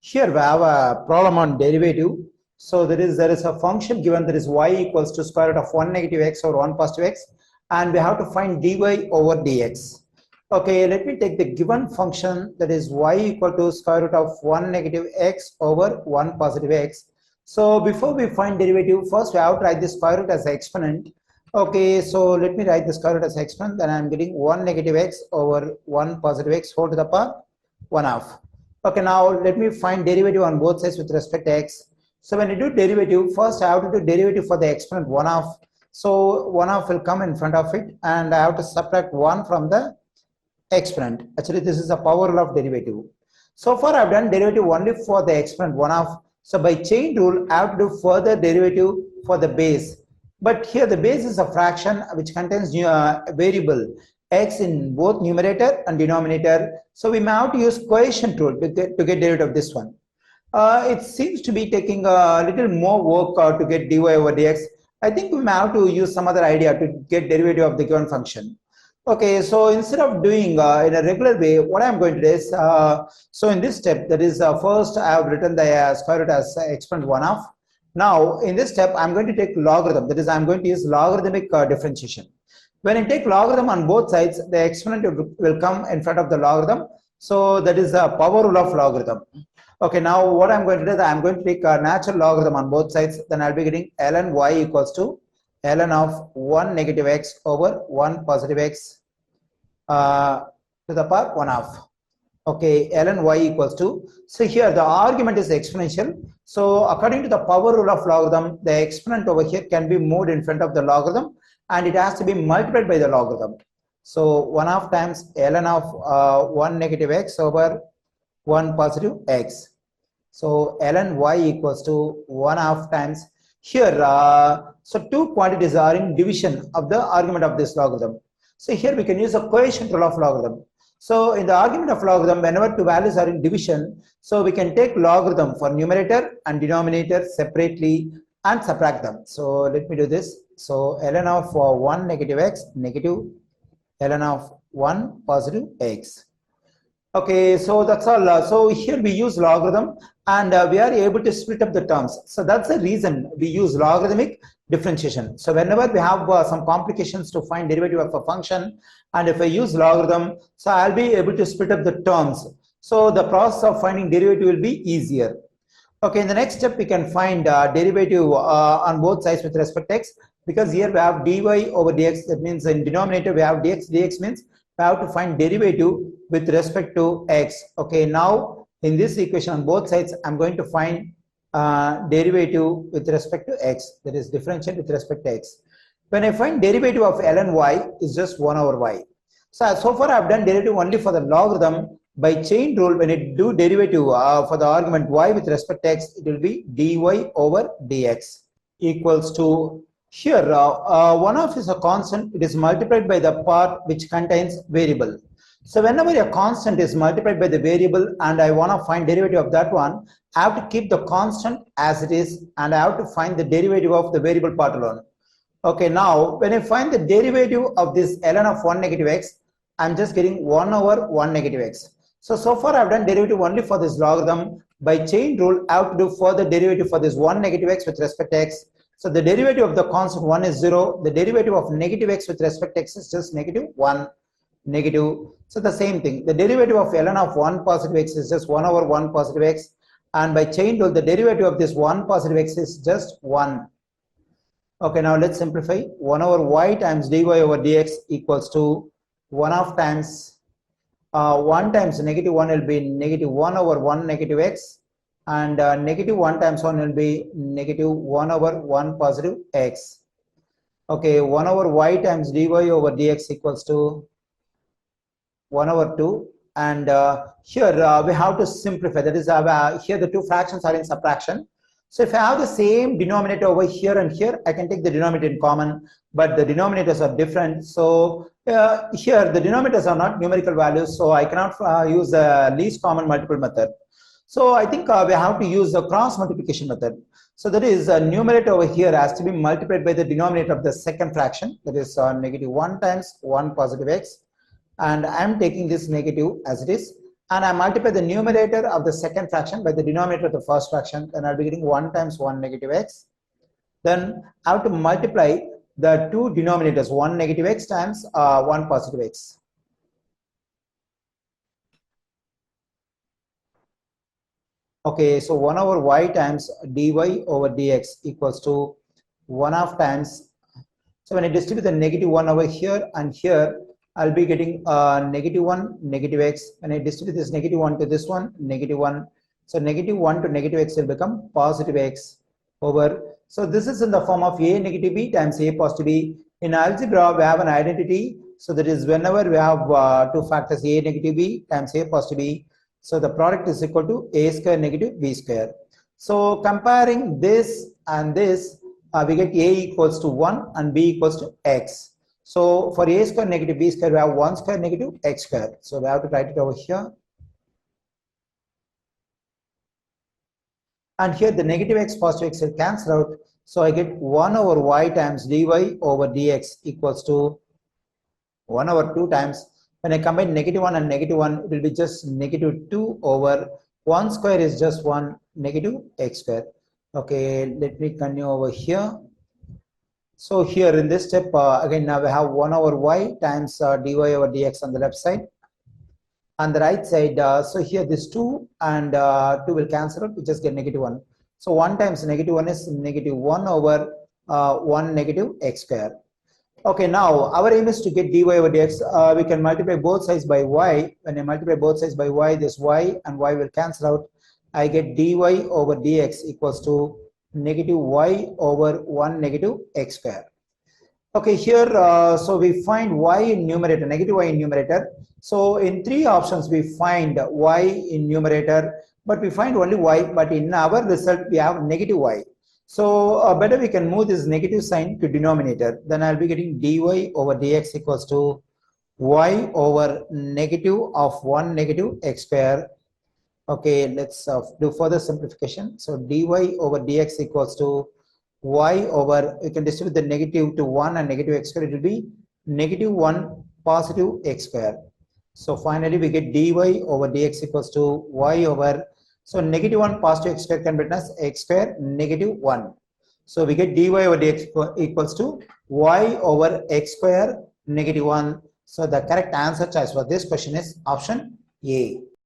Here we have a problem on derivative. So there is a function given that is y equals to square root of 1 negative x over 1 positive x, and we have to find dy over dx. Okay, let me take the given function that is y equal to square root of 1 negative x over 1 positive x. So before we find derivative, first we have to write the square root as an exponent. Okay, so let me write the square root as an exponent. Then I'm getting 1 negative x over 1 positive x whole to the power 1 half. Okay, now let me find derivative on both sides with respect to x. So when you do derivative, first I have to do derivative for the exponent 1 half. So 1 half will come in front of it, and I have to subtract 1 from the exponent. Actually, this is the power rule of derivative. So far I've done derivative only for the exponent 1 half. So by chain rule, I have to do further derivative for the base. But here the base is a fraction which contains variable x in both numerator and denominator. So we may have to use coefficient rule to get derivative of this one. It seems to be taking a little more work to get dy over dx. I think we may have to use some other idea to get derivative of the given function. Okay, so instead of doing in a regular way, what I'm going to do is, so in this step, that is first I have written the square root as exponent 1 half. Now in this step, I'm going to take logarithm, that is I'm going to use logarithmic differentiation. When I take logarithm on both sides, the exponent will come in front of the logarithm. So that is the power rule of logarithm. Okay, now what I'm going to do is I'm going to take a natural logarithm on both sides. Then I'll be getting ln y equals to ln of 1 negative x over 1 positive x to the power 1 half. Okay, ln y equals to, so here the argument is exponential. So according to the power rule of logarithm, the exponent over here can be moved in front of the logarithm, and it has to be multiplied by the logarithm. So 1 half times ln of 1 negative x over 1 positive x. So ln y equals to 1 half times here. So two quantities are in division of the argument of this logarithm. So here we can use a coefficient rule of logarithm. So in the argument of logarithm, whenever two values are in division, so we can take logarithm for numerator and denominator separately and subtract them. So let me do this. So ln of 1 negative x negative ln of 1 positive x. Okay, so that's all. So here we use logarithm, and we are able to split up the terms. So that's the reason we use logarithmic differentiation. So whenever we have some complications to find derivative of a function, and if I use logarithm, so I'll be able to split up the terms. So the process of finding derivative will be easier. Okay, in the next step, we can find derivative on both sides with respect to x, because here we have dy over dx. That means in denominator we have dx. Dx means we have to find derivative with respect to x. Okay, now in this equation on both sides, I'm going to find derivative with respect to x, that is differential with respect to x. When I find derivative of ln y is just 1 over y. So far I've done derivative only for the logarithm. By chain rule, when I do derivative for the argument y with respect to x, it will be dy over dx equals to, here 1 half is a constant. It is multiplied by the part which contains variable. So whenever a constant is multiplied by the variable and I want to find derivative of that one, I have to keep the constant as it is, and I have to find the derivative of the variable part alone. Okay, now when I find the derivative of this ln of 1 negative x, I'm just getting 1 over 1 negative x. So far I've done derivative only for this logarithm. By chain rule, I have to do further derivative for this 1 negative x with respect to x. So the derivative of the constant 1 is 0. The derivative of negative x with respect to x is just negative 1. Negative. So the same thing. The derivative of ln of 1 positive x is just 1 over 1 positive x. And by chain rule, the derivative of this 1 positive x is just 1. Okay, now let's simplify. 1 over y times dy over dx equals to 1 half times 1 times negative 1 will be negative 1 over 1 negative x, and negative 1 times 1 will be negative 1 over 1 positive x. Okay, 1 over y times dy over dx equals to 1 over 2, and here we have to simplify. That is, here the two fractions are in subtraction. So if I have the same denominator over here and here, I can take the denominator in common, but the denominators are different. So here the denominators are not numerical values, so I cannot use the least common multiple method. So I think we have to use the cross multiplication method. So that is numerator over here has to be multiplied by the denominator of the second fraction, that is negative 1 times 1 positive x, and I am taking this negative as it is, and I multiply the numerator of the second fraction by the denominator of the first fraction, then I'll be getting 1 times 1 negative x. Then I have to multiply the two denominators, 1 negative x times 1 positive x. Okay, so 1 over y times dy over dx equals to 1 half times. So when I distribute the negative 1 over here and here, I'll be getting negative 1, negative x. When I distribute this negative 1 to this one, negative 1. So negative 1 to negative x will become positive x over. So this is in the form of a negative b times a positive b. In algebra, we have an identity. So that is whenever we have two factors a negative b times a positive b. So the product is equal to a square negative b square. So comparing this and this, we get a equals to 1 and b equals to x. So for a square negative b square, we have 1 square negative x square. So we have to write it over here. And here the negative x positive x will cancel out. So I get 1 over y times dy over dx equals to 1 over 2 times. When I combine negative 1 and negative 1, it will be just negative 2 over 1 square is just 1 negative x square. Okay, let me continue over here. So here in this step, again, now we have 1 over y times dy over dx on the left side. On the right side, so here this 2 and 2 will cancel out, we just get negative 1. So 1 times negative 1 is negative 1 over 1 negative x square. Okay, now our aim is to get dy over dx. We can multiply both sides by y. When I multiply both sides by y, this y and y will cancel out. I get dy over dx equals to negative y over 1 negative x square. Okay, here, so we find y in numerator, negative y in numerator. So in three options, we find y in numerator, but we find only y, but in our result, we have negative y. So better we can move this negative sign to denominator. Then I'll be getting dy over dx equals to y over negative of 1 negative x square. Okay, let's do further simplification. So dy over dx equals to y over, you can distribute the negative to 1 and negative x square, it will be negative 1 positive x square. So finally we get dy over dx equals to y over, so negative 1 positive x square can be written as x square negative 1. So we get dy over dx equals to y over x square negative 1. So the correct answer choice for this question is option A.